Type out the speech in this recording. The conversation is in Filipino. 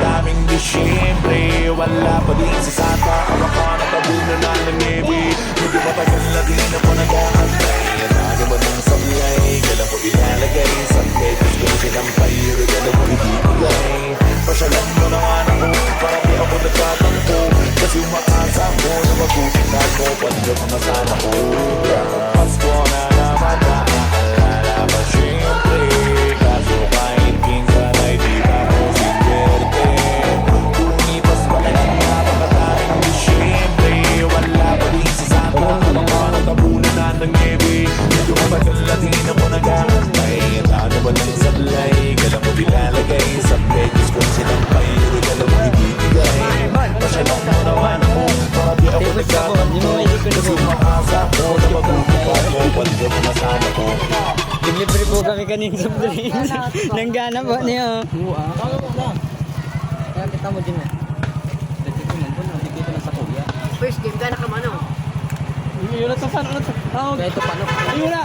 daming Disyembre. Wala pa din si Santa, awak ka na tabuno na ng nebe. Medyo matagal na din ako nag-aantay. Ano ba ng sablay, kailan ko ilalagay sa metas ko sinampay, regalo ko ibibigay. Pasyalan mo naman ako, para di ako nagtatampo. Kasi umaasa ko na magkukitan mo, pwede mo na sana ko. Pasko na naman, naaalala pa siyempre. Kaso kahit pinsan ay di pa ko sinwerte. Lumipas pa ka ng napakataring Disyembre. Wala pa din si Santa, baka natabunan na ng nebe. Medyo matagal na din ako nag-aantay. Ano ba ng sablay, kailan mo nilalagay sa metas kung sinampay, regalo mo ibibigay. Pasyalan mo naman ako, para di ako nagtatampo. Kasi umaasa ko na magkukuha mo, pwede mo na sana ko. Libre po kami kaning soft drinks. Nanggana po niyo. Kaya kita mo din eh. First game ka na ka mano. Yun na to, paano na to? Kaya ito paano? Yun na!